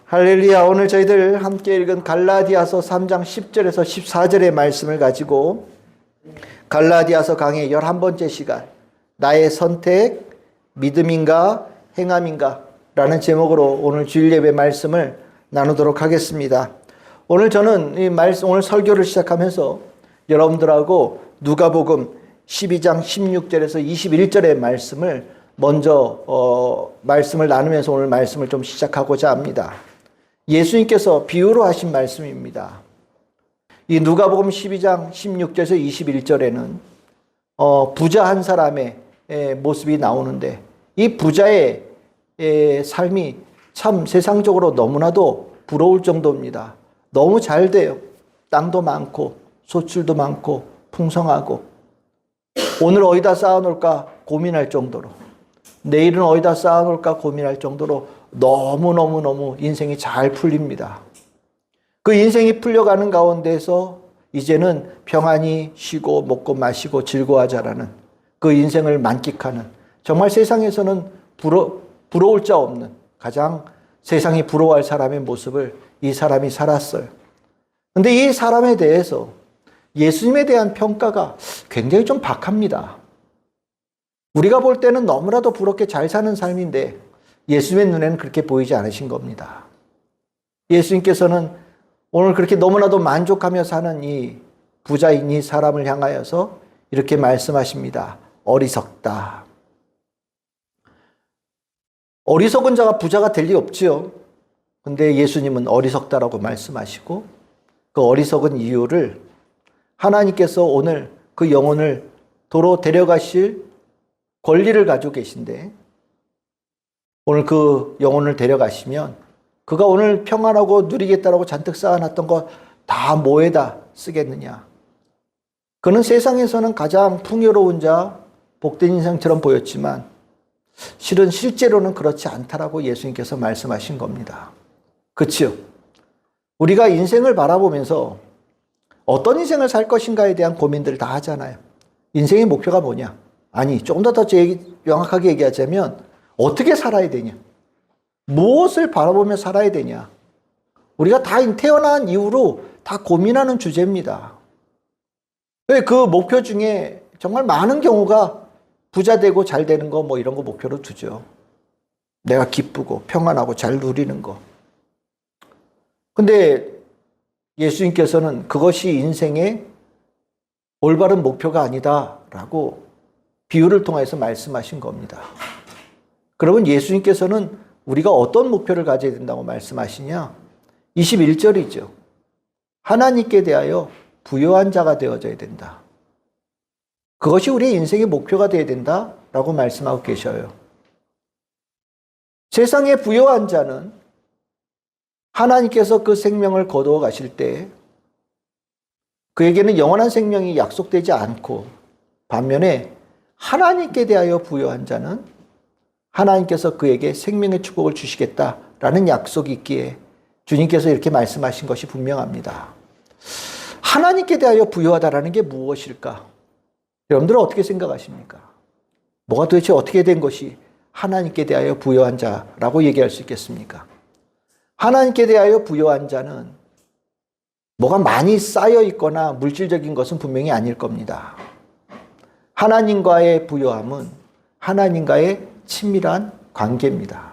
할렐루야. 오늘 저희들 함께 읽은 갈라디아서 3장 10절에서 14절의 말씀을 가지고 갈라디아서 강의 11번째 시간, 나의 선택, 믿음인가 행함인가 라는 제목으로 오늘 주일 예배 말씀을 나누도록 하겠습니다. 오늘 저는 오늘 설교를 시작하면서 여러분들하고 누가복음 12장 16절에서 21절의 말씀을 먼저 말씀을 나누면서 오늘 말씀을 좀 시작하고자 합니다. 예수님께서 비유로 하신 말씀입니다. 이 누가복음 12장 16절에서 21절에는 부자 한 사람의 모습이 나오는데, 이 부자의 삶이 참 세상적으로 너무나도 부러울 정도입니다. 너무 잘 돼요. 땅도 많고 소출도 많고 풍성하고, 오늘 어디다 쌓아놓을까 고민할 정도로, 내일은 어디다 쌓아놓을까 고민할 정도로 너무너무 인생이 잘 풀립니다. 그 인생이 풀려가는 가운데서 이제는 평안히 쉬고 먹고 마시고 즐거워하자라는 그 인생을 만끽하는, 정말 세상에서는 부러울 자 없는, 가장 세상이 부러워할 사람의 모습을 이 사람이 살았어요. 근데 이 사람에 대해서 예수님에 대한 평가가 굉장히 좀 박합니다. 우리가 볼 때는 너무나도 부럽게 잘 사는 삶인데 예수님의 눈에는 그렇게 보이지 않으신 겁니다. 예수님께서는 오늘 그렇게 너무나도 만족하며 사는 이 부자인 이 사람을 향하여서 이렇게 말씀하십니다. 어리석다. 어리석은 자가 부자가 될 리 없지요. 근데 예수님은 어리석다라고 말씀하시고, 그 어리석은 이유를 하나님께서 오늘 그 영혼을 도로 데려가실 권리를 가지고 계신데, 오늘 그 영혼을 데려가시면 그가 오늘 평안하고 누리겠다라고 잔뜩 쌓아놨던 거 다 뭐에다 쓰겠느냐. 그는 세상에서는 가장 풍요로운 자, 복된 인생처럼 보였지만 실제로는 그렇지 않다라고 예수님께서 말씀하신 겁니다. 그렇죠? 우리가 인생을 바라보면서 어떤 인생을 살 것인가에 대한 고민들을 다 하잖아요. 인생의 목표가 뭐냐? 아니, 조금 더 명확하게 얘기하자면 어떻게 살아야 되냐? 무엇을 바라보며 살아야 되냐? 우리가 다 태어난 이후로 다 고민하는 주제입니다. 왜 그 목표 중에 정말 많은 경우가 부자 되고 잘 되는 거 뭐 이런 거 목표로 두죠. 내가 기쁘고 평안하고 잘 누리는 거. 근데 예수님께서는 그것이 인생의 올바른 목표가 아니다라고 비유를 통해서 말씀하신 겁니다. 그러면 예수님께서는 우리가 어떤 목표를 가져야 된다고 말씀하시냐? 21절이죠. 하나님께 대하여 부요한 자가 되어져야 된다. 그것이 우리의 인생의 목표가 되어야 된다라고 말씀하고 계셔요. 세상에 부요한 자는 하나님께서 그 생명을 거두어 가실 때 그에게는 영원한 생명이 약속되지 않고, 반면에 하나님께 대하여 부요한 자는 하나님께서 그에게 생명의 축복을 주시겠다라는 약속이 있기에 주님께서 이렇게 말씀하신 것이 분명합니다. 하나님께 대하여 부요하다라는 게 무엇일까? 여러분들은 어떻게 생각하십니까? 뭐가 도대체 어떻게 된 것이 하나님께 대하여 부요한 자라고 얘기할 수 있겠습니까? 하나님께 대하여 부요한 자는 뭐가 많이 쌓여 있거나 물질적인 것은 분명히 아닐 겁니다. 하나님과의 부요함은 하나님과의 친밀한 관계입니다.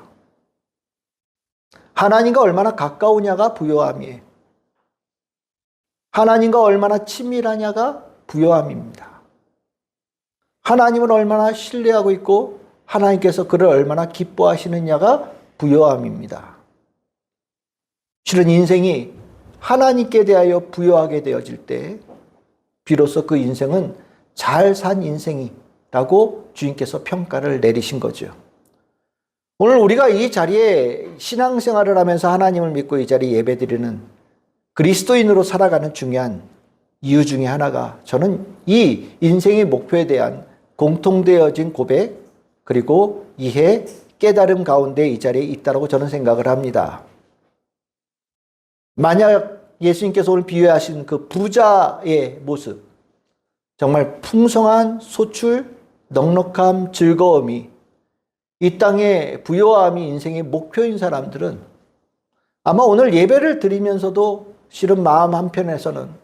하나님과 얼마나 가까우냐가 부요함이에요. 하나님과 얼마나 친밀하냐가 부요함입니다. 하나님을 얼마나 신뢰하고 있고 하나님께서 그를 얼마나 기뻐하시느냐가 부요함입니다. 실은 인생이 하나님께 대하여 부요하게 되어질 때 비로소 그 인생은 잘 산 인생이라고 주님께서 평가를 내리신 거죠. 오늘 우리가 이 자리에 신앙생활을 하면서 하나님을 믿고 이 자리에 예배드리는 그리스도인으로 살아가는 중요한 이유 중에 하나가, 저는 이 인생의 목표에 대한 공통되어진 고백, 그리고 이해, 깨달음 가운데 이 자리에 있다고 저는 생각을 합니다. 만약 예수님께서 오늘 비유하신 그 부자의 모습, 정말 풍성한 소출, 넉넉함, 즐거움이 이 땅의 부요함이 인생의 목표인 사람들은 아마 오늘 예배를 드리면서도 실은 마음 한편에서는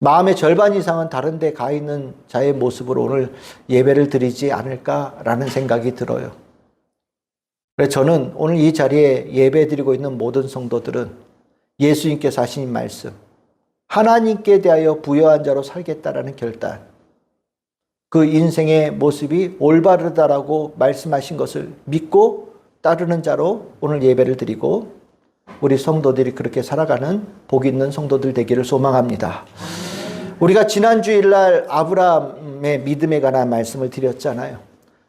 마음의 절반 이상은 다른 데 가 있는 자의 모습으로 오늘 예배를 드리지 않을까라는 생각이 들어요. 그래서 저는 오늘 이 자리에 예배 드리고 있는 모든 성도들은 예수님께서 하신 말씀, 하나님께 대하여 부여한 자로 살겠다라는 결단, 그 인생의 모습이 올바르다라고 말씀하신 것을 믿고 따르는 자로 오늘 예배를 드리고 우리 성도들이 그렇게 살아가는 복 있는 성도들 되기를 소망합니다. 우리가 지난 주일날 아브라함의 믿음에 관한 말씀을 드렸잖아요.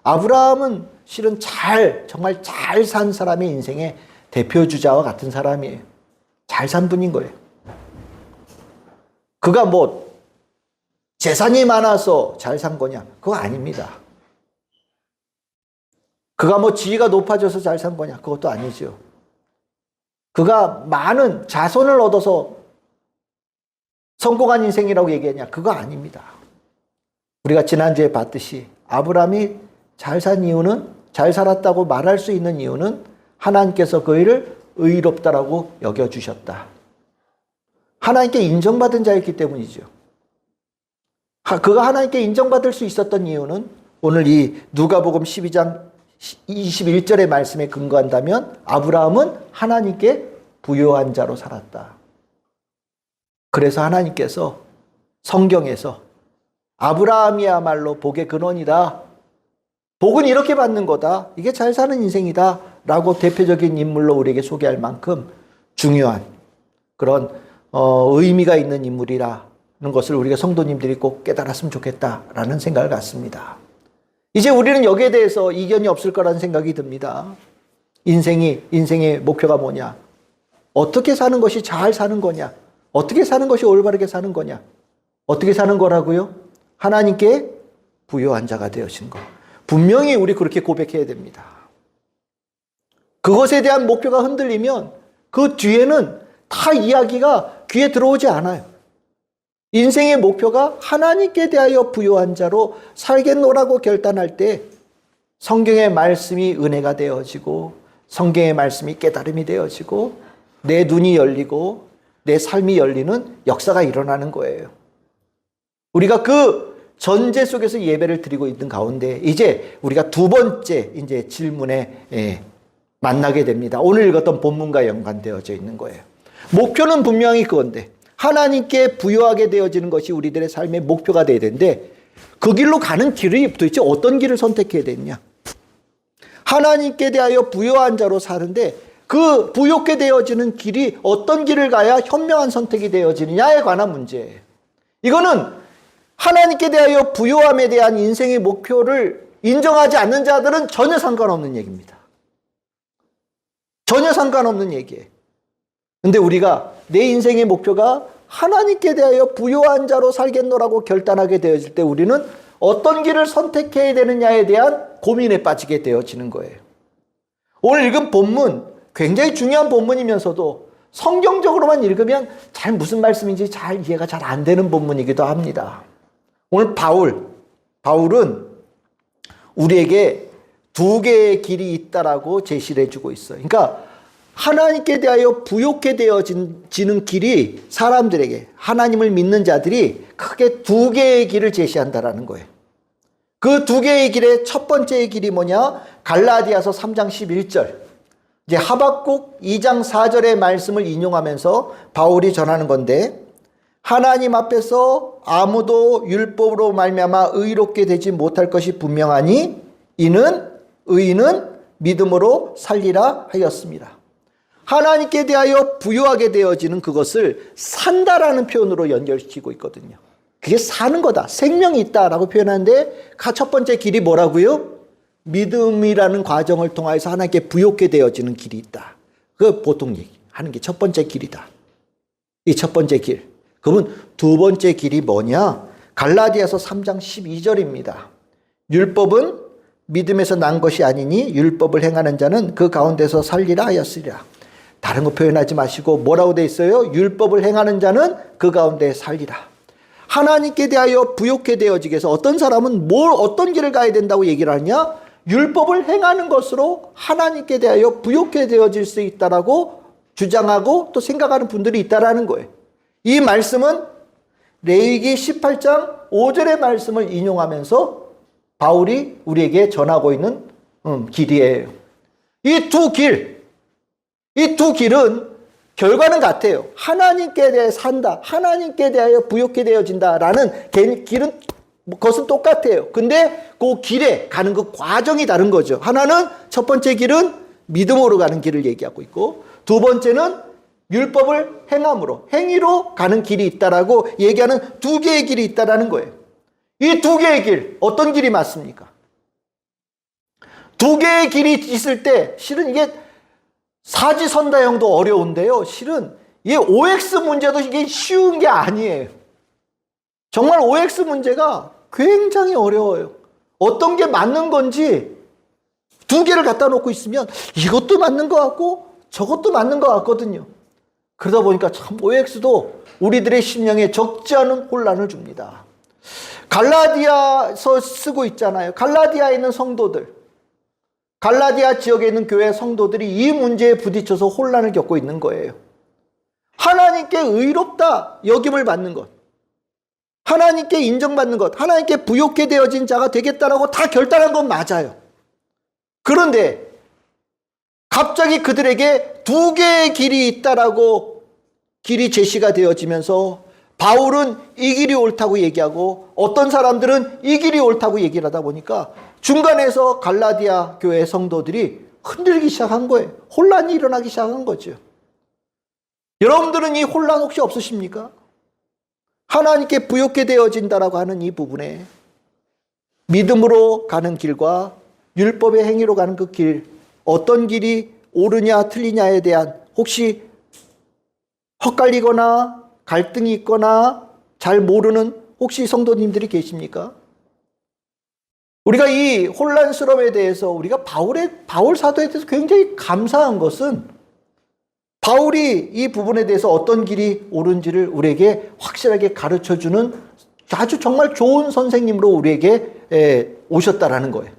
아브라함은 실은 정말 잘 산 사람의 인생의 대표주자와 같은 사람이에요. 잘 산 분인 거예요. 그가 뭐 재산이 많아서 잘 산 거냐? 그거 아닙니다. 그가 뭐 지위가 높아져서 잘 산 거냐? 그것도 아니죠. 그가 많은 자손을 얻어서 성공한 인생이라고 얘기하냐? 그거 아닙니다. 우리가 지난주에 봤듯이 아브라함이 잘 산 이유는, 잘 살았다고 말할 수 있는 이유는 하나님께서 그를 의롭다라고 여겨주셨다. 하나님께 인정받은 자였기 때문이죠. 그가 하나님께 인정받을 수 있었던 이유는 오늘 이 누가복음 12장 21절의 말씀에 근거한다면 아브라함은 하나님께 부요한 자로 살았다. 그래서 하나님께서 성경에서 아브라함이야말로 복의 근원이다. 복은 이렇게 받는 거다. 이게 잘 사는 인생이다. 라고 대표적인 인물로 우리에게 소개할 만큼 중요한 그런 의미가 있는 인물이라는 것을 우리가 성도님들이 꼭 깨달았으면 좋겠다라는 생각을 갖습니다. 이제 우리는 여기에 대해서 이견이 없을 거라는 생각이 듭니다. 인생의 목표가 뭐냐? 어떻게 사는 것이 잘 사는 거냐? 어떻게 사는 것이 올바르게 사는 거냐? 어떻게 사는 거라고요? 하나님께 부요한 자가 되어진 것. 분명히 우리 그렇게 고백해야 됩니다. 그것에 대한 목표가 흔들리면 그 뒤에는 다 이야기가 귀에 들어오지 않아요. 인생의 목표가 하나님께 대하여 부요한 자로 살겠노라고 결단할 때 성경의 말씀이 은혜가 되어지고 성경의 말씀이 깨달음이 되어지고 내 눈이 열리고 내 삶이 열리는 역사가 일어나는 거예요. 우리가 그 전제 속에서 예배를 드리고 있는 가운데 이제 우리가 두 번째 이제 질문에 만나게 됩니다. 오늘 읽었던 본문과 연관되어져 있는 거예요. 목표는 분명히 그건데 하나님께 부여하게 되어지는 것이 우리들의 삶의 목표가 되어야 되는데 그 길로 가는 길이 도대체 어떤 길을 선택해야 되느냐? 하나님께 대하여 부여한 자로 사는데 그 부욕게 되어지는 길이 어떤 길을 가야 현명한 선택이 되어지느냐에 관한 문제예요. 이거는 하나님께 대하여 부요함에 대한 인생의 목표를 인정하지 않는 자들은 전혀 상관없는 얘기입니다. 전혀 상관없는 얘기예요. 근데 우리가 내 인생의 목표가 하나님께 대하여 부요한 자로 살겠노라고 결단하게 되어질 때 우리는 어떤 길을 선택해야 되느냐에 대한 고민에 빠지게 되어지는 거예요. 오늘 읽은 본문 굉장히 중요한 본문이면서도 성경적으로만 읽으면 잘 무슨 말씀인지 잘 이해가 잘 안 되는 본문이기도 합니다. 오늘 바울은 우리에게 두 개의 길이 있다라고 제시를 해주고 있어요. 그러니까 하나님께 대하여 부욕게 되어지는 길이 사람들에게 하나님을 믿는 자들이 크게 두 개의 길을 제시한다라는 거예요. 그 두 개의 길의 첫 번째의 길이 뭐냐? 갈라디아서 3장 11절. 이제 하박국 2장 4절의 말씀을 인용하면서 바울이 전하는 건데 하나님 앞에서 아무도 율법으로 말미암아 의롭게 되지 못할 것이 분명하니 이는 의인은 믿음으로 살리라 하였습니다. 하나님께 대하여 부요하게 되어지는 그것을 산다라는 표현으로 연결시키고 있거든요. 그게 사는 거다. 생명이 있다라고 표현하는데 첫 번째 길이 뭐라고요? 믿음이라는 과정을 통해서 하나님께 부요하게 되어지는 길이 있다. 그 보통 얘기하는 게 첫 번째 길이다. 이 첫 번째 길. 그러면 두 번째 길이 뭐냐? 갈라디아서 3장 12절입니다. 율법은 믿음에서 난 것이 아니니 율법을 행하는 자는 그 가운데서 살리라 하였으리라. 다른 거 표현하지 마시고 뭐라고 돼 있어요? 율법을 행하는 자는 그 가운데 살리라. 하나님께 대하여 부욕게 되어지게 해서 어떤 사람은 어떤 길을 가야 된다고 얘기를 하냐? 율법을 행하는 것으로 하나님께 대하여 부욕해 되어질 수 있다라고 주장하고 또 생각하는 분들이 있다라는 거예요. 이 말씀은 레위기 18장 5절의 말씀을 인용하면서 바울이 우리에게 전하고 있는 길이에요. 이 두 길은 결과는 같아요. 하나님께 대해 산다, 하나님께 대하여 부욕해 되어진다라는 길은 그것은 똑같아요. 근데 그 길에 가는 그 과정이 다른 거죠. 하나는 첫 번째 길은 믿음으로 가는 길을 얘기하고 있고, 두 번째는 율법을 행함으로, 행위로 가는 길이 있다라고 얘기하는 두 개의 길이 있다라는 거예요. 이 두 개의 길, 어떤 길이 맞습니까? 두 개의 길이 있을 때 실은 이게 사지선다형도 어려운데요. 실은 이 OX 문제도 이게 쉬운 게 아니에요. 정말 OX 문제가 굉장히 어려워요. 어떤 게 맞는 건지 두 개를 갖다 놓고 있으면 이것도 맞는 것 같고 저것도 맞는 것 같거든요. 그러다 보니까 참 OX도 우리들의 심령에 적지 않은 혼란을 줍니다. 갈라디아서 쓰고 있잖아요. 갈라디아에 있는 성도들, 갈라디아 지역에 있는 교회 성도들이 이 문제에 부딪혀서 혼란을 겪고 있는 거예요. 하나님께 의롭다 여김을 받는 것, 하나님께 인정받는 것, 하나님께 부욕해 되어진 자가 되겠다라고 다 결단한 건 맞아요. 그런데 갑자기 그들에게 두 개의 길이 있다라고 길이 제시가 되어지면서 바울은 이 길이 옳다고 얘기하고 어떤 사람들은 이 길이 옳다고 얘기를 하다 보니까 중간에서 갈라디아 교회 성도들이 흔들기 시작한 거예요. 혼란이 일어나기 시작한 거죠. 여러분들은 이 혼란 혹시 없으십니까? 하나님께 부욕해 되어진다라고 하는 이 부분에 믿음으로 가는 길과 율법의 행위로 가는 그 길, 어떤 길이 옳으냐 틀리냐에 대한 혹시 헛갈리거나 갈등이 있거나 잘 모르는 혹시 성도님들이 계십니까? 우리가 이 혼란스러움에 대해서 우리가 바울 사도에 대해서 굉장히 감사한 것은 바울이 이 부분에 대해서 어떤 길이 옳은지를 우리에게 확실하게 가르쳐주는 아주 정말 좋은 선생님으로 우리에게 오셨다라는 거예요.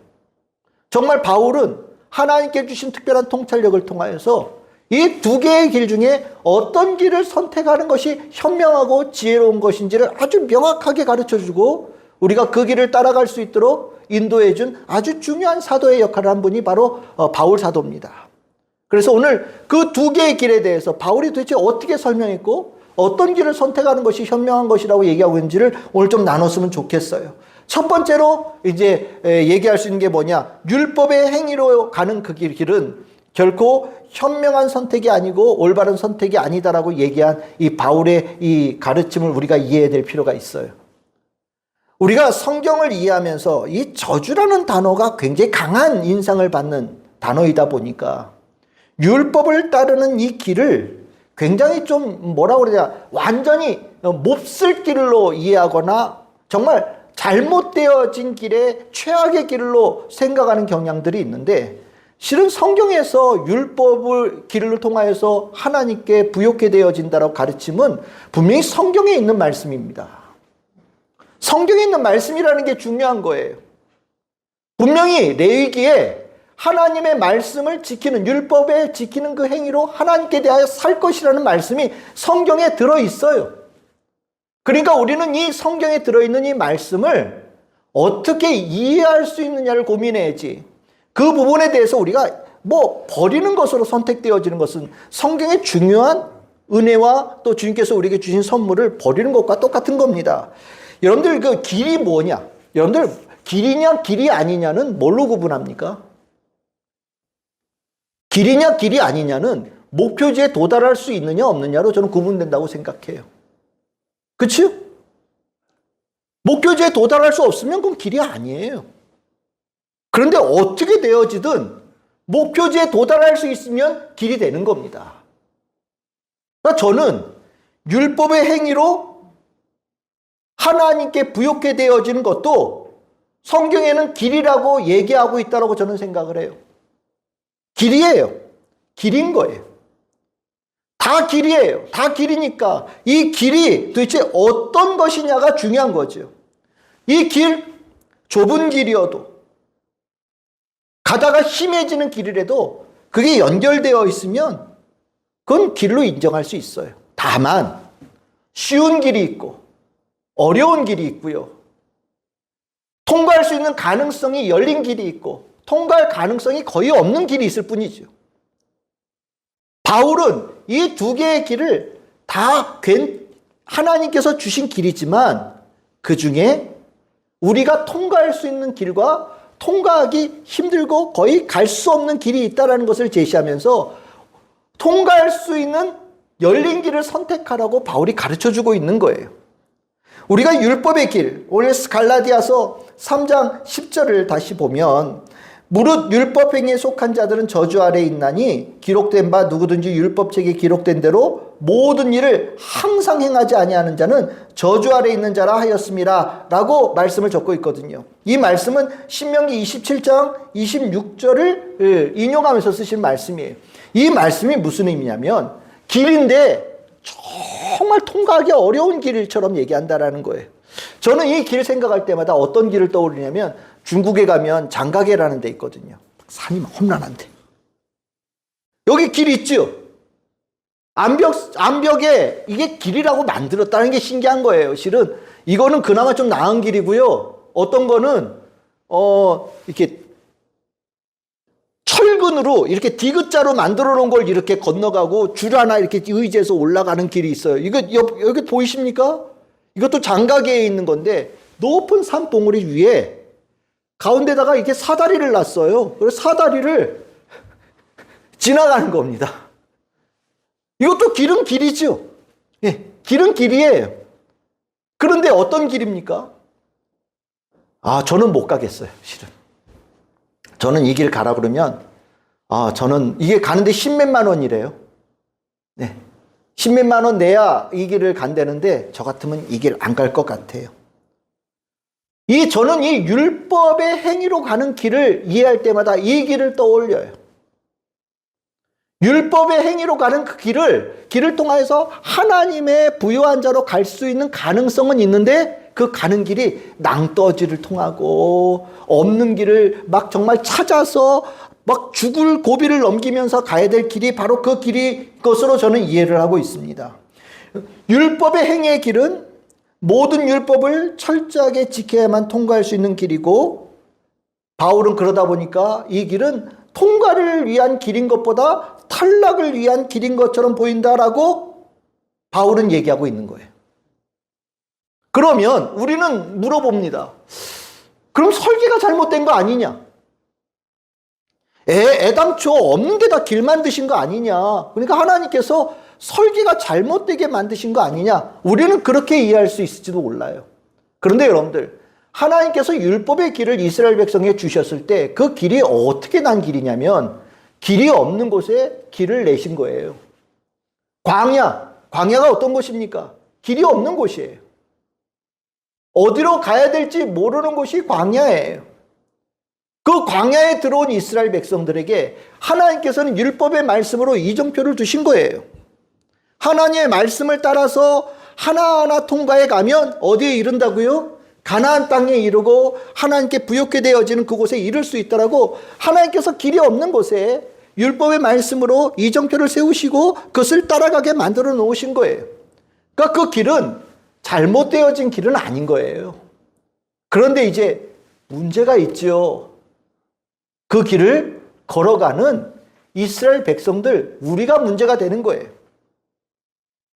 정말 바울은 하나님께 주신 특별한 통찰력을 통하여서 이 두 개의 길 중에 어떤 길을 선택하는 것이 현명하고 지혜로운 것인지를 아주 명확하게 가르쳐주고 우리가 그 길을 따라갈 수 있도록 인도해준 아주 중요한 사도의 역할을 한 분이 바로 바울 사도입니다. 그래서 오늘 그 두 개의 길에 대해서 바울이 도대체 어떻게 설명했고 어떤 길을 선택하는 것이 현명한 것이라고 얘기하고 있는지를 오늘 좀 나눴으면 좋겠어요. 첫 번째로 이제 얘기할 수 있는 게 뭐냐? 율법의 행위로 가는 그 길은 결코 현명한 선택이 아니고 올바른 선택이 아니다라고 얘기한 이 바울의 이 가르침을 우리가 이해해야 될 필요가 있어요. 우리가 성경을 이해하면서 이 저주라는 단어가 굉장히 강한 인상을 받는 단어이다 보니까 율법을 따르는 이 길을 굉장히 좀 뭐라고 그러냐, 완전히 몹쓸 길로 이해하거나 정말 잘못되어진 길에 최악의 길로 생각하는 경향들이 있는데 실은 성경에서 율법을 길을 통하여서 하나님께 부욕해 되어진다라고 가르침은 분명히 성경에 있는 말씀입니다. 성경에 있는 말씀이라는 게 중요한 거예요. 분명히 레위기에 하나님의 말씀을 지키는, 율법에 지키는 그 행위로 하나님께 대하여 살 것이라는 말씀이 성경에 들어있어요. 그러니까 우리는 이 성경에 들어있는 이 말씀을 어떻게 이해할 수 있느냐를 고민해야지. 그 부분에 대해서 우리가 버리는 것으로 선택되어지는 것은 성경의 중요한 은혜와 또 주님께서 우리에게 주신 선물을 버리는 것과 똑같은 겁니다. 여러분들 그 길이 뭐냐? 여러분들 길이냐 길이 아니냐는 뭘로 구분합니까? 길이냐 길이 아니냐는 목표지에 도달할 수 있느냐 없느냐로 저는 구분된다고 생각해요. 그렇죠? 목표지에 도달할 수 없으면 그건 길이 아니에요. 그런데 어떻게 되어지든 목표지에 도달할 수 있으면 길이 되는 겁니다. 그러니까 저는 율법의 행위로 하나님께 부욕해 되어지는 것도 성경에는 길이라고 얘기하고 있다고 저는 생각을 해요. 길이에요. 길인 거예요. 다 길이에요. 다 길이니까 이 길이 도대체 어떤 것이냐가 중요한 거죠. 이 길, 좁은 길이어도 가다가 심해지는 길이라도 그게 연결되어 있으면 그건 길로 인정할 수 있어요. 다만 쉬운 길이 있고 어려운 길이 있고요. 통과할 수 있는 가능성이 열린 길이 있고 통과할 가능성이 거의 없는 길이 있을 뿐이죠. 바울은 이 두 개의 길을 다 하나님께서 주신 길이지만 그 중에 우리가 통과할 수 있는 길과 통과하기 힘들고 거의 갈 수 없는 길이 있다는 것을 제시하면서 통과할 수 있는 열린 길을 선택하라고 바울이 가르쳐주고 있는 거예요. 우리가 율법의 길, 오늘 갈라디아서 3장 10절을 다시 보면 무릇 율법행위에 속한 자들은 저주 아래에 있나니 기록된 바 누구든지 율법책에 기록된 대로 모든 일을 항상 행하지 아니하는 자는 저주 아래에 있는 자라 하였음이라 라고 말씀을 적고 있거든요. 이 말씀은 신명기 27장 26절을 인용하면서 쓰신 말씀이에요. 이 말씀이 무슨 의미냐면 길인데 정말 통과하기 어려운 길처럼 얘기한다라는 거예요. 저는 이 길 생각할 때마다 어떤 길을 떠올리냐면 중국에 가면 장가게라는 데 있거든요. 산이 험난한데 여기 길 있죠. 암벽에 이게 길이라고 만들었다는 게 신기한 거예요. 실은 이거는 그나마 좀 나은 길이고요. 어떤 거는 이렇게 철근으로 이렇게 디귿자로 만들어 놓은 걸 이렇게 건너가고 줄 하나 이렇게 의지해서 올라가는 길이 있어요. 이거 여기 보이십니까? 이것도 장가계에 있는 건데 높은 산봉우리 위에 가운데다가 이렇게 사다리를 놨어요. 그래서 사다리를 지나가는 겁니다. 이것도 길은 길이죠. 예, 길은 길이에요. 그런데 어떤 길입니까? 저는 못 가겠어요, 실은. 저는 이 길 가라 그러면, 저는 이게 가는데 10몇만 원이래요. 네. 10몇만 원 내야 이 길을 간다는데, 저 같으면 이 길 안 갈 것 같아요. 저는 이 율법의 행위로 가는 길을 이해할 때마다 이 길을 떠올려요. 율법의 행위로 가는 그 길을 통해서 하나님의 부요한 자로 갈 수 있는 가능성은 있는데 그 가는 길이 낭떠지를 통하고 없는 길을 막 정말 찾아서 막 죽을 고비를 넘기면서 가야 될 길이 바로 그 길이 것으로 저는 이해를 하고 있습니다. 율법의 행위의 길은 모든 율법을 철저하게 지켜야만 통과할 수 있는 길이고 바울은 그러다 보니까 이 길은 통과를 위한 길인 것보다 탈락을 위한 길인 것처럼 보인다라고 바울은 얘기하고 있는 거예요. 그러면 우리는 물어봅니다. 그럼 설계가 잘못된 거 아니냐? 애당초 없는 데다 길 만드신 거 아니냐? 그러니까 하나님께서 설계가 잘못되게 만드신 거 아니냐? 우리는 그렇게 이해할 수 있을지도 몰라요. 그런데 여러분들, 하나님께서 율법의 길을 이스라엘 백성에게 주셨을 때 그 길이 어떻게 난 길이냐면 길이 없는 곳에 길을 내신 거예요. 광야가 어떤 곳입니까? 길이 없는 곳이에요. 어디로 가야 될지 모르는 곳이 광야예요. 그 광야에 들어온 이스라엘 백성들에게 하나님께서는 율법의 말씀으로 이정표를 두신 거예요. 하나님의 말씀을 따라서 하나하나 통과해 가면 어디에 이른다고요? 가나안 땅에 이르고 하나님께 부욕게 되어지는 그곳에 이를 수 있다라고 하나님께서 길이 없는 곳에 율법의 말씀으로 이정표를 세우시고 그것을 따라가게 만들어 놓으신 거예요. 그러니까 그 길은 잘못되어진 길은 아닌 거예요. 그런데 이제 문제가 있죠. 그 길을 걸어가는 이스라엘 백성들, 우리가 문제가 되는 거예요.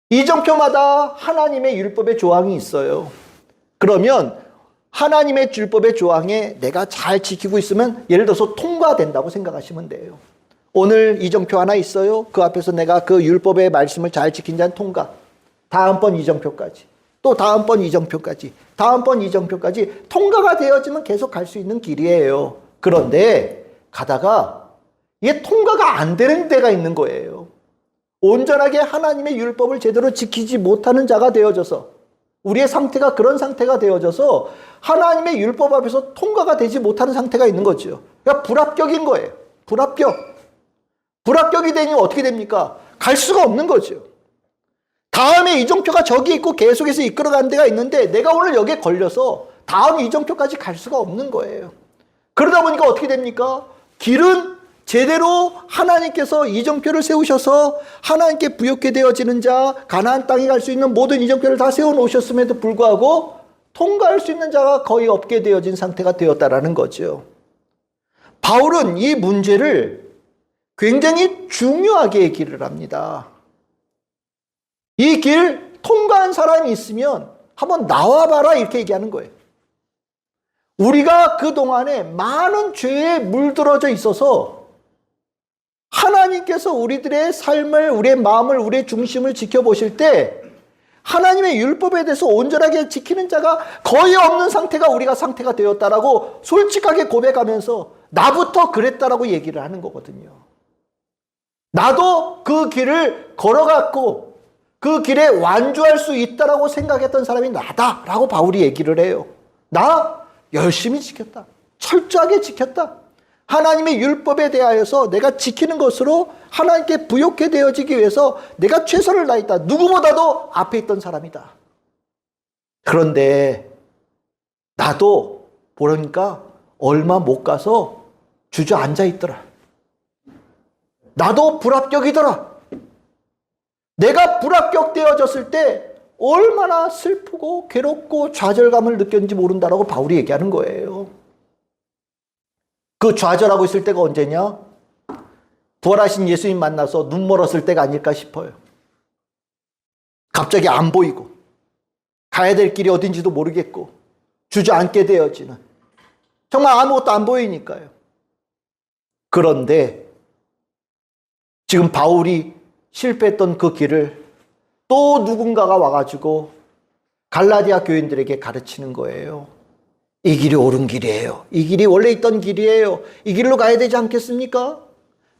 이정표마다 하나님의 율법의 조항이 있어요. 그러면 하나님의 율법의 조항에 내가 잘 지키고 있으면 예를 들어서 통과된다고 생각하시면 돼요. 오늘 이정표 하나 있어요. 그 앞에서 내가 그 율법의 말씀을 잘 지킨 자는 통과. 다음번 이정표까지. 또 다음번 이정표까지. 다음번 이정표까지. 통과가 되어지면 계속 갈 수 있는 길이에요. 그런데 가다가 이게 통과가 안 되는 데가 있는 거예요. 온전하게 하나님의 율법을 제대로 지키지 못하는 자가 되어져서 우리의 상태가 그런 상태가 되어져서 하나님의 율법 앞에서 통과가 되지 못하는 상태가 있는 거죠. 그러니까 불합격인 거예요. 불합격이 되니 어떻게 됩니까? 갈 수가 없는 거죠. 다음에 이정표가 저기 있고 계속해서 이끌어가는 데가 있는데 내가 오늘 여기에 걸려서 다음 이정표까지 갈 수가 없는 거예요. 그러다 보니까 어떻게 됩니까? 길은 제대로 하나님께서 이정표를 세우셔서 하나님께 부욕해 되어지는 자, 가나안 땅에 갈 수 있는 모든 이정표를 다 세워놓으셨음에도 불구하고 통과할 수 있는 자가 거의 없게 되어진 상태가 되었다라는 거죠. 바울은 이 문제를 굉장히 중요하게 얘기를 합니다. 이 길 통과한 사람이 있으면 한번 나와봐라 이렇게 얘기하는 거예요. 우리가 그동안에 많은 죄에 물들어져 있어서 하나님께서 우리들의 삶을, 우리의 마음을, 우리의 중심을 지켜보실 때 하나님의 율법에 대해서 온전하게 지키는 자가 거의 없는 상태가 우리가 상태가 되었다라고 솔직하게 고백하면서 나부터 그랬다라고 얘기를 하는 거거든요. 나도 그 길을 걸어갔고 그 길에 완주할 수 있다라고 생각했던 사람이 나다라고 바울이 얘기를 해요. 나 열심히 지켰다. 철저하게 지켰다. 하나님의 율법에 대하여서 내가 지키는 것으로 하나님께 부욕해 되어지기 위해서 내가 최선을 다했다. 누구보다도 앞에 있던 사람이다. 그런데 나도 보니까 얼마 못 가서 주저앉아 있더라. 나도 불합격이더라. 내가 불합격되어졌을 때 얼마나 슬프고 괴롭고 좌절감을 느꼈는지 모른다라고 바울이 얘기하는 거예요. 그 좌절하고 있을 때가 언제냐? 부활하신 예수님 만나서 눈 멀었을 때가 아닐까 싶어요. 갑자기 안 보이고 가야 될 길이 어딘지도 모르겠고 주저앉게 되어지는, 정말 아무것도 안 보이니까요. 그런데 지금 바울이 실패했던 그 길을 또 누군가가 와가지고 갈라디아 교인들에게 가르치는 거예요. 이 길이 옳은 길이에요. 이 길이 원래 있던 길이에요. 이 길로 가야 되지 않겠습니까?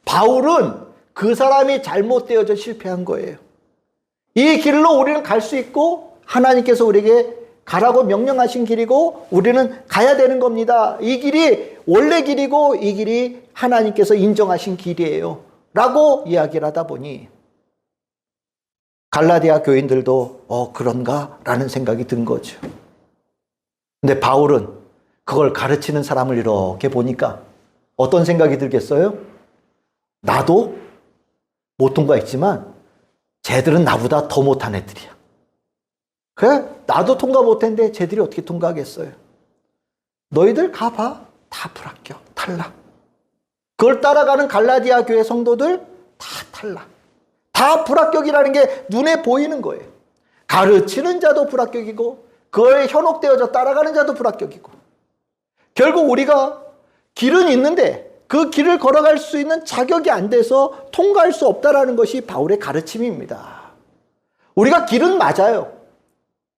바울은 그 사람이 잘못되어져 실패한 거예요. 이 길로 우리는 갈 수 있고 하나님께서 우리에게 가라고 명령하신 길이고 우리는 가야 되는 겁니다. 이 길이 원래 길이고 이 길이 하나님께서 인정하신 길이에요. 라고 이야기를 하다 보니 갈라디아 교인들도 그런가? 라는 생각이 든 거죠. 근데 바울은 그걸 가르치는 사람을 이렇게 보니까 어떤 생각이 들겠어요? 나도 못 통과했지만 쟤들은 나보다 더 못한 애들이야. 그래? 나도 통과 못했는데 쟤들이 어떻게 통과하겠어요? 너희들 가봐. 다 불합격, 탈락. 그걸 따라가는 갈라디아 교회 성도들 다 탈락. 다 불합격이라는 게 눈에 보이는 거예요. 가르치는 자도 불합격이고 그거에 현혹되어져 따라가는 자도 불합격이고, 결국 우리가 길은 있는데 그 길을 걸어갈 수 있는 자격이 안 돼서 통과할 수 없다라는 것이 바울의 가르침입니다. 우리가 길은 맞아요.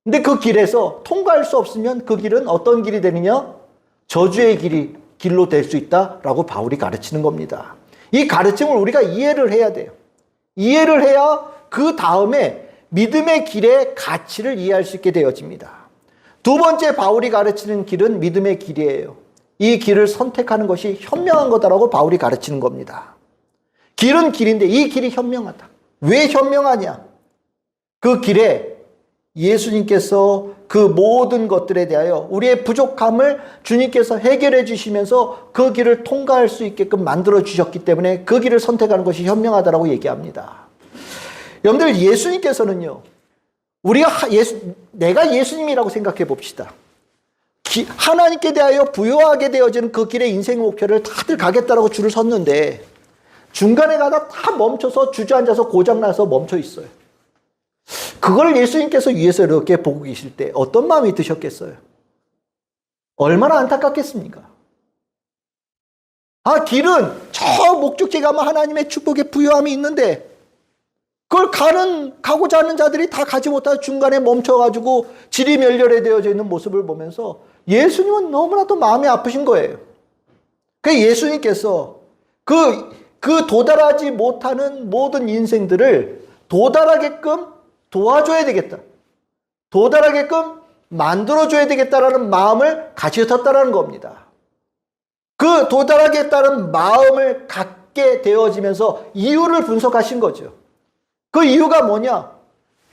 근데 그 길에서 통과할 수 없으면 그 길은 어떤 길이 되느냐? 저주의 길로 될 수 있다라고 바울이 가르치는 겁니다. 이 가르침을 우리가 이해를 해야 돼요. 이해를 해야 그 다음에 믿음의 길의 가치를 이해할 수 있게 되어집니다. 두 번째 바울이 가르치는 길은 믿음의 길이에요. 이 길을 선택하는 것이 현명한 거다라고 바울이 가르치는 겁니다. 길은 길인데 이 길이 현명하다. 왜 현명하냐? 그 길에 예수님께서 그 모든 것들에 대하여 우리의 부족함을 주님께서 해결해 주시면서 그 길을 통과할 수 있게끔 만들어 주셨기 때문에 그 길을 선택하는 것이 현명하다라고 얘기합니다. 여러분들, 예수님께서는요, 내가 예수님이라고 생각해 봅시다. 하나님께 대하여 부여하게 되어지는 그 길의 인생 목표를 다들 가겠다라고 줄을 섰는데 중간에 가다 다 멈춰서 주저앉아서 고장나서 멈춰 있어요. 그걸 예수님께서 위에서 이렇게 보고 계실 때 어떤 마음이 드셨겠어요? 얼마나 안타깝겠습니까? 길은 저 목적지에 가면 하나님의 축복의 부여함이 있는데 그걸 가고자 하는 자들이 다 가지 못하고 중간에 멈춰가지고 질이 멸렬해 되어져 있는 모습을 보면서 예수님은 너무나도 마음이 아프신 거예요. 그래서 예수님께서 그 도달하지 못하는 모든 인생들을 도달하게끔 도와줘야 되겠다. 도달하게끔 만들어줘야 되겠다라는 마음을 가지셨다라는 겁니다. 그 도달하겠다는 마음을 갖게 되어지면서 이유를 분석하신 거죠. 그 이유가 뭐냐?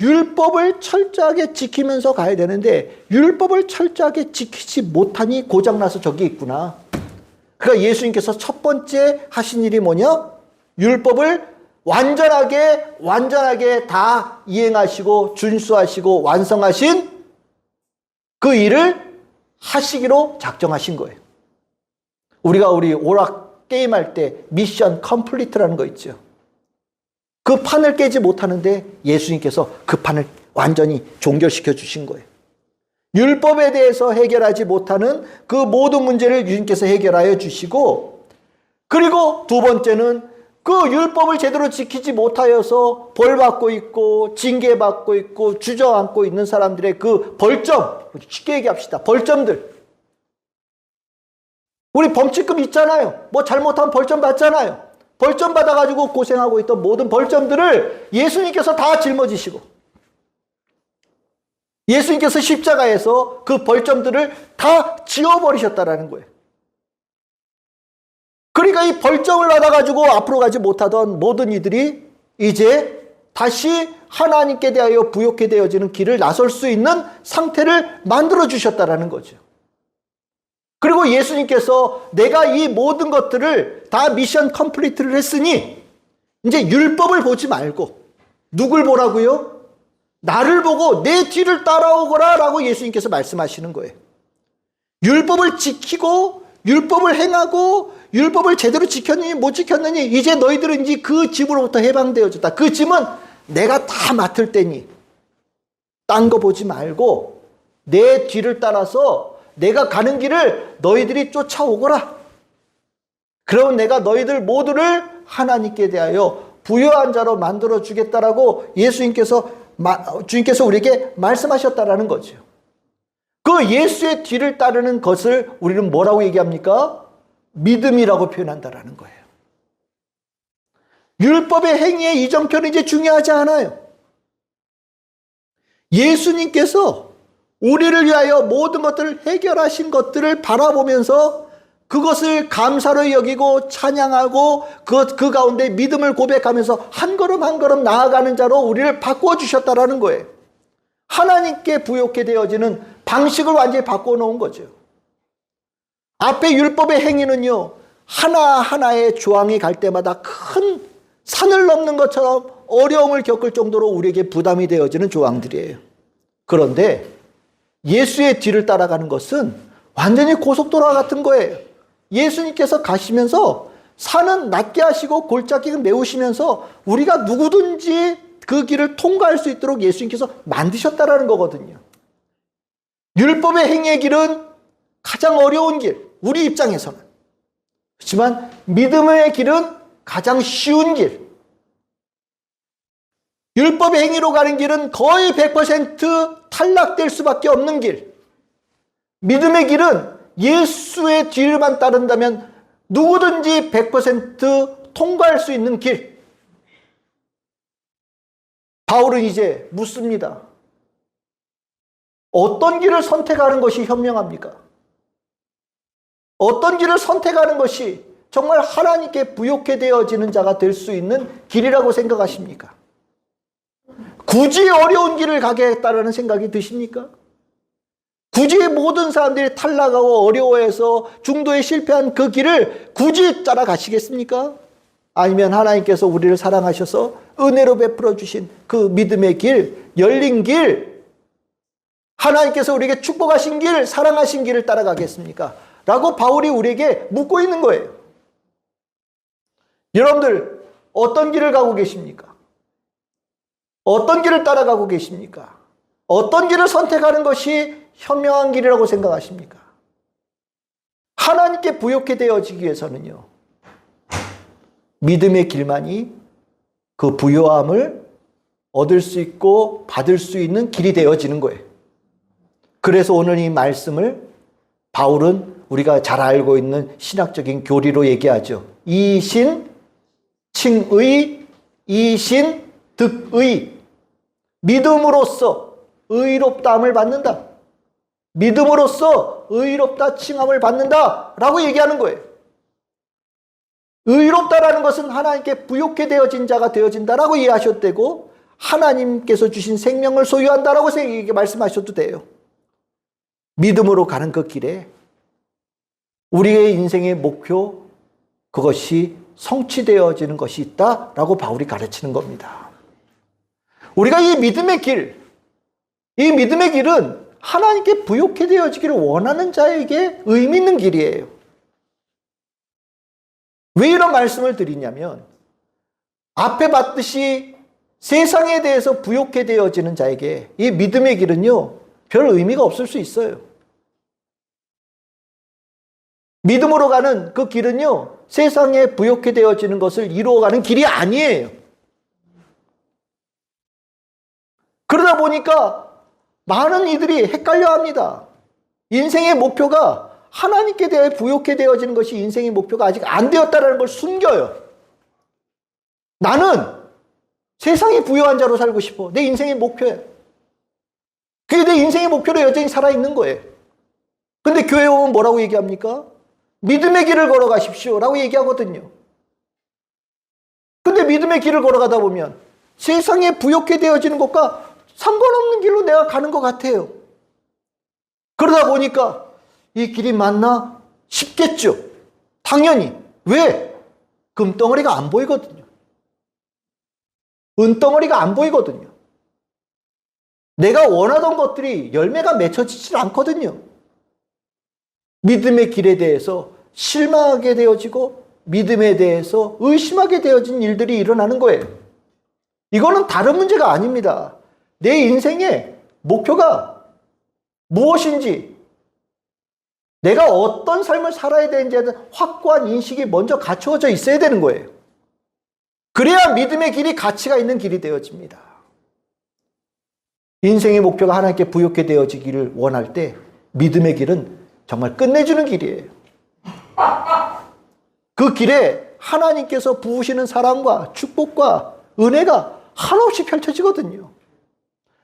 율법을 철저하게 지키면서 가야 되는데 율법을 철저하게 지키지 못하니 고장나서 저기 있구나. 그러니까 예수님께서 첫 번째 하신 일이 뭐냐? 율법을 완전하게 다 이행하시고 준수하시고 완성하신 그 일을 하시기로 작정하신 거예요. 우리가 우리 오락 게임할 때 미션 컴플리트라는 거 있죠. 그 판을 깨지 못하는데 예수님께서 그 판을 완전히 종결시켜 주신 거예요. 율법에 대해서 해결하지 못하는 그 모든 문제를 주님께서 해결하여 주시고, 그리고 두 번째는 그 율법을 제대로 지키지 못하여서 벌받고 있고 징계받고 있고 주저앉고 있는 사람들의 그 벌점, 쉽게 얘기합시다. 벌점들. 우리 범칙금 있잖아요. 뭐 잘못하면 벌점 받잖아요. 벌점 받아가지고 고생하고 있던 모든 벌점들을 예수님께서 다 짊어지시고, 예수님께서 십자가에서 그 벌점들을 다 지워버리셨다라는 거예요. 그러니까 이 벌점을 받아가지고 앞으로 가지 못하던 모든 이들이 이제 다시 하나님께 대하여 부욕해 되어지는 길을 나설 수 있는 상태를 만들어 주셨다라는 거죠. 그리고 예수님께서 내가 이 모든 것들을 다 미션 컴플리트를 했으니 이제 율법을 보지 말고 누굴 보라고요? 나를 보고 내 뒤를 따라오거라 라고 예수님께서 말씀하시는 거예요. 율법을 지키고 율법을 행하고 율법을 제대로 지켰느니 못 지켰느니 이제 너희들은 이제 그 짐으로부터 해방되어졌다. 그 짐은 내가 다 맡을 테니 딴 거 보지 말고 내 뒤를 따라서 내가 가는 길을 너희들이 쫓아오거라. 그러면 내가 너희들 모두를 하나님께 대하여 부요한 자로 만들어 주겠다라고 주님께서 우리에게 말씀하셨다라는 거죠. 그 예수의 뒤를 따르는 것을 우리는 뭐라고 얘기합니까? 믿음이라고 표현한다라는 거예요. 율법의 행위의 이정표는 이제 중요하지 않아요. 예수님께서 우리를 위하여 모든 것들을 해결하신 것들을 바라보면서 그것을 감사로 여기고 찬양하고 그 가운데 믿음을 고백하면서 한 걸음 한 걸음 나아가는 자로 우리를 바꾸어 주셨다라는 거예요. 하나님께 부욕해 되어지는 방식을 완전히 바꾸어 놓은 거죠. 앞에 율법의 행위는요, 하나하나의 조항이 갈 때마다 큰 산을 넘는 것처럼 어려움을 겪을 정도로 우리에게 부담이 되어지는 조항들이에요. 그런데 예수의 뒤를 따라가는 것은 완전히 고속도로와 같은 거예요. 예수님께서 가시면서 산은 낮게 하시고 골짜기는 메우시면서 우리가 누구든지 그 길을 통과할 수 있도록 예수님께서 만드셨다라는 거거든요. 율법의 행위의 길은 가장 어려운 길, 우리 입장에서는. 그렇지만 믿음의 길은 가장 쉬운 길. 율법의 행위로 가는 길은 거의 100% 탈락될 수밖에 없는 길. 믿음의 길은 예수의 뒤를만 따른다면 누구든지 100% 통과할 수 있는 길. 바울은 이제 묻습니다. 어떤 길을 선택하는 것이 현명합니까? 어떤 길을 선택하는 것이 정말 하나님께 부욕해 되어지는 자가 될 수 있는 길이라고 생각하십니까? 굳이 어려운 길을 가겠다라는 생각이 드십니까? 굳이 모든 사람들이 탈락하고 어려워해서 중도에 실패한 그 길을 굳이 따라가시겠습니까? 아니면 하나님께서 우리를 사랑하셔서 은혜로 베풀어 주신 그 믿음의 길, 열린 길, 하나님께서 우리에게 축복하신 길, 사랑하신 길을 따라가겠습니까? 라고 바울이 우리에게 묻고 있는 거예요. 여러분들 어떤 길을 가고 계십니까? 어떤 길을 따라가고 계십니까? 어떤 길을 선택하는 것이 현명한 길이라고 생각하십니까? 하나님께 부욕해 되어지기 위해서는요, 믿음의 길만이 그 부요함을 얻을 수 있고 받을 수 있는 길이 되어지는 거예요. 그래서 오늘 이 말씀을 바울은 우리가 잘 알고 있는 신학적인 교리로 얘기하죠. 이신 칭의, 이신 득의. 믿음으로써 의롭다함을 받는다. 믿음으로써 의롭다 칭함을 받는다 라고 얘기하는 거예요. 의롭다라는 것은 하나님께 부욕해 되어진 자가 되어진다라고 이해하셔도 되고, 하나님께서 주신 생명을 소유한다라고 말씀하셔도 돼요. 믿음으로 가는 그 길에 우리의 인생의 목표, 그것이 성취되어지는 것이 있다라고 바울이 가르치는 겁니다. 우리가 이 믿음의 길은 하나님께 부욕해 되어지기를 원하는 자에게 의미 있는 길이에요. 왜 이런 말씀을 드리냐면, 앞에 봤듯이 세상에 대해서 부욕해 되어지는 자에게 이 믿음의 길은요, 별 의미가 없을 수 있어요. 믿음으로 가는 그 길은요, 세상에 부욕해 되어지는 것을 이루어가는 길이 아니에요. 그러다 보니까 많은 이들이 헷갈려 합니다. 인생의 목표가 하나님께 대해 부욕해 되어지는 것이 인생의 목표가 아직 안 되었다는 걸 숨겨요. 나는 세상에 부유한 자로 살고 싶어. 내 인생의 목표야. 그게 내 인생의 목표로 여전히 살아있는 거예요. 근데 교회 오면 뭐라고 얘기합니까? 믿음의 길을 걸어가십시오 라고 얘기하거든요. 근데 믿음의 길을 걸어가다 보면 세상에 부욕해 되어지는 것과 상관없는 길로 내가 가는 것 같아요. 그러다 보니까 이 길이 맞나 싶겠죠. 당연히. 왜? 금덩어리가 안 보이거든요. 은덩어리가 안 보이거든요. 내가 원하던 것들이 열매가 맺혀지질 않거든요. 믿음의 길에 대해서 실망하게 되어지고 믿음에 대해서 의심하게 되어진 일들이 일어나는 거예요. 이거는 다른 문제가 아닙니다. 내 인생의 목표가 무엇인지, 내가 어떤 삶을 살아야 되는지에 대한 확고한 인식이 먼저 갖추어져 있어야 되는 거예요. 그래야 믿음의 길이 가치가 있는 길이 되어집니다. 인생의 목표가 하나님께 부욕해 되어지기를 원할 때 믿음의 길은 정말 끝내주는 길이에요. 그 길에 하나님께서 부으시는 사랑과 축복과 은혜가 한없이 펼쳐지거든요.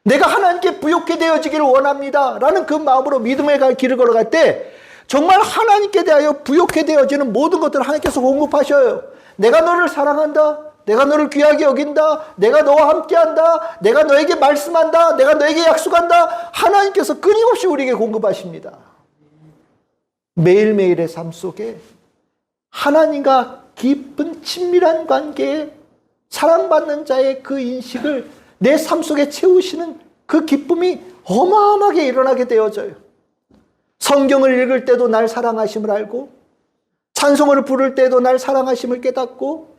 내가 하나님께 부욕해 되어지기를 원합니다 라는 그 마음으로 믿음의 길을 걸어갈 때 정말 하나님께 대하여 부욕해 되어지는 모든 것들을 하나님께서 공급하셔요. 내가 너를 사랑한다. 내가 너를 귀하게 여긴다. 내가 너와 함께한다. 내가 너에게 말씀한다. 내가 너에게 약속한다. 하나님께서 끊임없이 우리에게 공급하십니다. 매일매일의 삶 속에 하나님과 깊은 친밀한 관계에 사랑받는 자의 그 인식을 내 삶 속에 채우시는 그 기쁨이 어마어마하게 일어나게 되어져요. 성경을 읽을 때도 날 사랑하심을 알고, 찬송을 부를 때도 날 사랑하심을 깨닫고,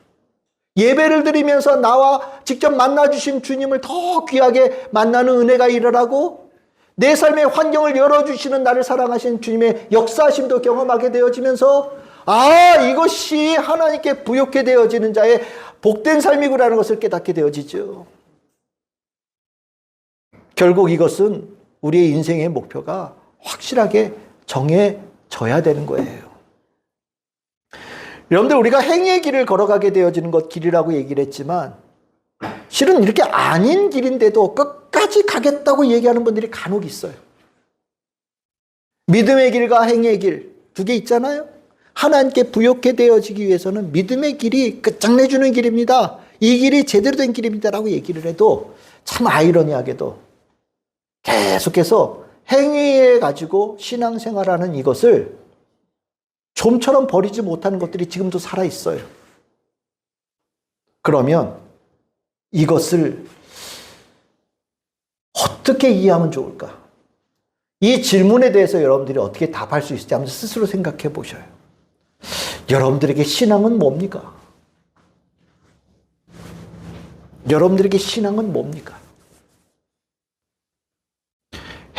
예배를 드리면서 나와 직접 만나주신 주님을 더 귀하게 만나는 은혜가 일어나고, 내 삶의 환경을 열어주시는 나를 사랑하신 주님의 역사하심도 경험하게 되어지면서, 이것이 하나님께 부욕해 되어지는 자의 복된 삶이구라는 것을 깨닫게 되어지죠. 결국 이것은 우리의 인생의 목표가 확실하게 정해져야 되는 거예요. 여러분들, 우리가 행위의 길을 걸어가게 되어지는 것 길이라고 얘기를 했지만 실은 이렇게 아닌 길인데도 끝까지 가겠다고 얘기하는 분들이 간혹 있어요. 믿음의 길과 행위의 길 두 개 있잖아요. 하나님께 부욕해 되어지기 위해서는 믿음의 길이 끝장내주는 길입니다. 이 길이 제대로 된 길입니다 라고 얘기를 해도 참 아이러니하게도 계속해서 행위에 가지고 신앙생활하는 이것을 좀처럼 버리지 못하는 것들이 지금도 살아있어요. 그러면 이것을 어떻게 이해하면 좋을까? 이 질문에 대해서 여러분들이 어떻게 답할 수 있을지 한번 스스로 생각해 보셔요. 여러분들에게 신앙은 뭡니까? 여러분들에게 신앙은 뭡니까?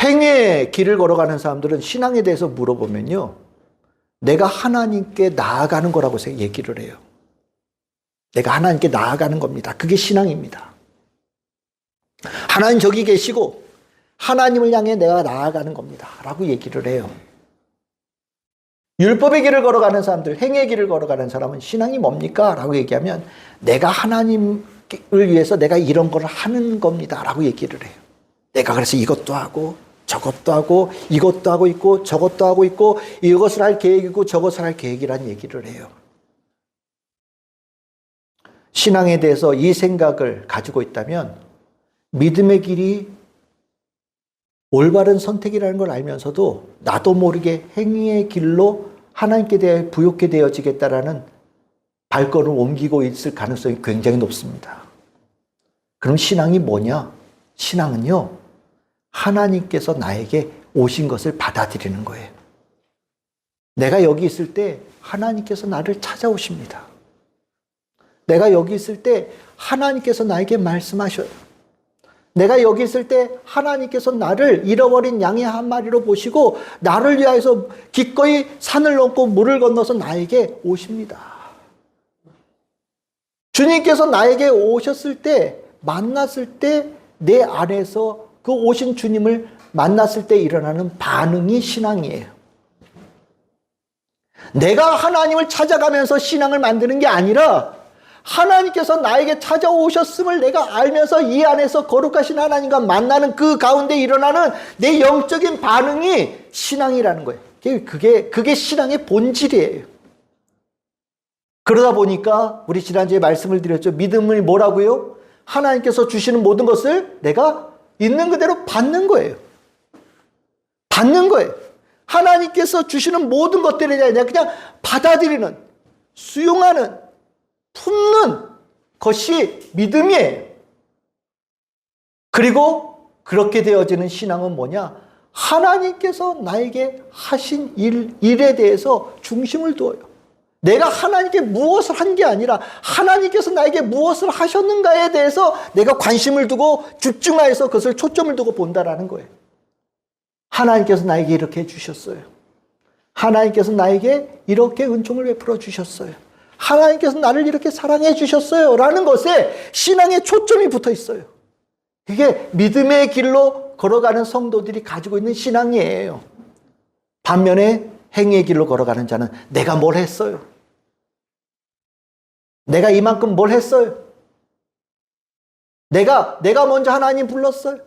행위의 길을 걸어가는 사람들은 신앙에 대해서 물어보면요, 내가 하나님께 나아가는 거라고 얘기를 해요. 내가 하나님께 나아가는 겁니다. 그게 신앙입니다. 하나님 저기 계시고 하나님을 향해 내가 나아가는 겁니다 라고 얘기를 해요. 율법의 길을 걸어가는 사람들, 행위의 길을 걸어가는 사람은 신앙이 뭡니까? 라고 얘기하면 내가 하나님을 위해서 내가 이런 걸 하는 겁니다 라고 얘기를 해요. 내가 그래서 이것도 하고 저것도 하고 이것도 하고 있고 저것도 하고 있고 이것을 할 계획이고 저것을 할 계획이라는 얘기를 해요. 신앙에 대해서 이 생각을 가지고 있다면 믿음의 길이 올바른 선택이라는 걸 알면서도 나도 모르게 행위의 길로 하나님께 대해 부욕해 되어지겠다라는 발걸음을 옮기고 있을 가능성이 굉장히 높습니다. 그럼 신앙이 뭐냐? 신앙은요, 하나님께서 나에게 오신 것을 받아들이는 거예요. 내가 여기 있을 때 하나님께서 나를 찾아오십니다. 내가 여기 있을 때 하나님께서 나에게 말씀하셔요. 내가 여기 있을 때 하나님께서 나를 잃어버린 양의 한 마리로 보시고 나를 위하여서 기꺼이 산을 넘고 물을 건너서 나에게 오십니다. 주님께서 나에게 오셨을 때, 만났을 때 내 안에서 그 오신 주님을 만났을 때 일어나는 반응이 신앙이에요. 내가 하나님을 찾아가면서 신앙을 만드는 게 아니라 하나님께서 나에게 찾아오셨음을 내가 알면서 이 안에서 거룩하신 하나님과 만나는 그 가운데 일어나는 내 영적인 반응이 신앙이라는 거예요. 그게 신앙의 본질이에요. 그러다 보니까 우리 지난주에 말씀을 드렸죠. 믿음이 뭐라고요? 하나님께서 주시는 모든 것을 내가 있는 그대로 받는 거예요. 받는 거예요. 하나님께서 주시는 모든 것들에 대해 그냥 받아들이는, 수용하는, 품는 것이 믿음이에요. 그리고 그렇게 되어지는 신앙은 뭐냐? 하나님께서 나에게 하신 일에 대해서 중심을 두어요. 내가 하나님께 무엇을 한 게 아니라 하나님께서 나에게 무엇을 하셨는가에 대해서 내가 관심을 두고 집중하여서 그것을 초점을 두고 본다라는 거예요. 하나님께서 나에게 이렇게 해주셨어요. 하나님께서 나에게 이렇게 은총을 베풀어 주셨어요. 하나님께서 나를 이렇게 사랑해 주셨어요. 라는 것에 신앙의 초점이 붙어 있어요. 그게 믿음의 길로 걸어가는 성도들이 가지고 있는 신앙이에요. 반면에 행위의 길로 걸어가는 자는 내가 뭘 했어요? 내가 이만큼 뭘 했어요? 내가 먼저 하나님 불렀어요?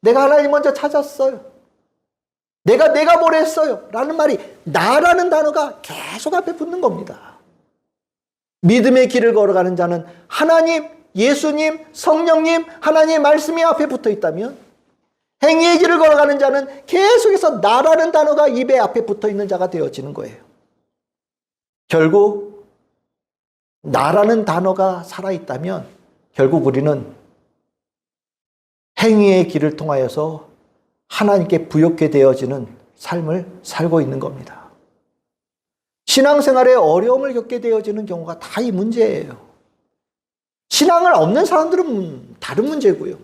내가 하나님 먼저 찾았어요? 내가 뭘 했어요? 라는 말이 나라는 단어가 계속 앞에 붙는 겁니다. 믿음의 길을 걸어가는 자는 하나님, 예수님, 성령님, 하나님의 말씀이 앞에 붙어 있다면 행위의 길을 걸어가는 자는 계속해서 나라는 단어가 입에 앞에 붙어 있는 자가 되어지는 거예요. 결국 나라는 단어가 살아있다면 결국 우리는 행위의 길을 통하여서 하나님께 부욕해 되어지는 삶을 살고 있는 겁니다. 신앙생활에 어려움을 겪게 되어지는 경우가 다 이 문제예요. 신앙을 없는 사람들은 다른 문제고요.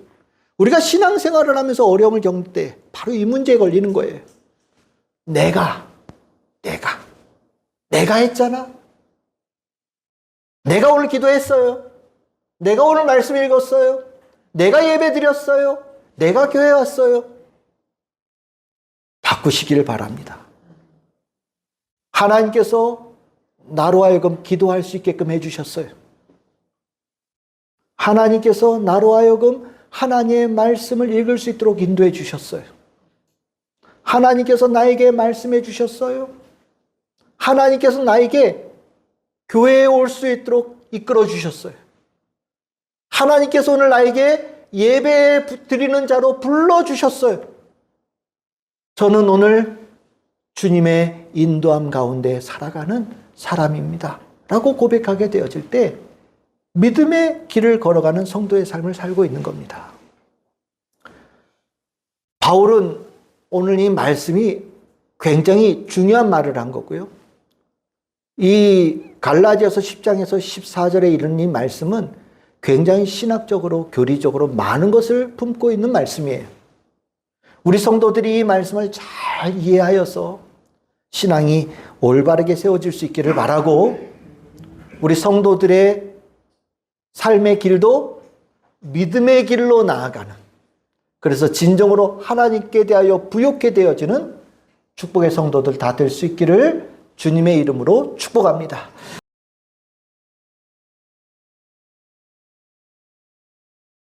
우리가 신앙생활을 하면서 어려움을 겪을 때 바로 이 문제에 걸리는 거예요. 내가 했잖아. 내가 오늘 기도했어요. 내가 오늘 말씀 읽었어요. 내가 예배 드렸어요. 내가 교회 왔어요. 바꾸시기를 바랍니다. 하나님께서 나로 하여금 기도할 수 있게끔 해주셨어요. 하나님께서 나로 하여금 하나님의 말씀을 읽을 수 있도록 인도해 주셨어요. 하나님께서 나에게 말씀해 주셨어요. 하나님께서 나에게 교회에 올 수 있도록 이끌어 주셨어요. 하나님께서 오늘 나에게 예배 드리는 자로 불러주셨어요. 저는 오늘 주님의 인도함 가운데 살아가는 사람입니다. 라고 고백하게 되어질 때 믿음의 길을 걸어가는 성도의 삶을 살고 있는 겁니다. 바울은 오늘 이 말씀이 굉장히 중요한 말을 한 거고요. 이 갈라디아서 10장에서 14절에 이르는 이 말씀은 굉장히 신학적으로 교리적으로 많은 것을 품고 있는 말씀이에요. 우리 성도들이 이 말씀을 잘 이해하여서 신앙이 올바르게 세워질 수 있기를 바라고 우리 성도들의 삶의 길도 믿음의 길로 나아가는, 그래서 진정으로 하나님께 대하여 부욕해 되어지는 축복의 성도들 다 될 수 있기를 주님의 이름으로 축복합니다.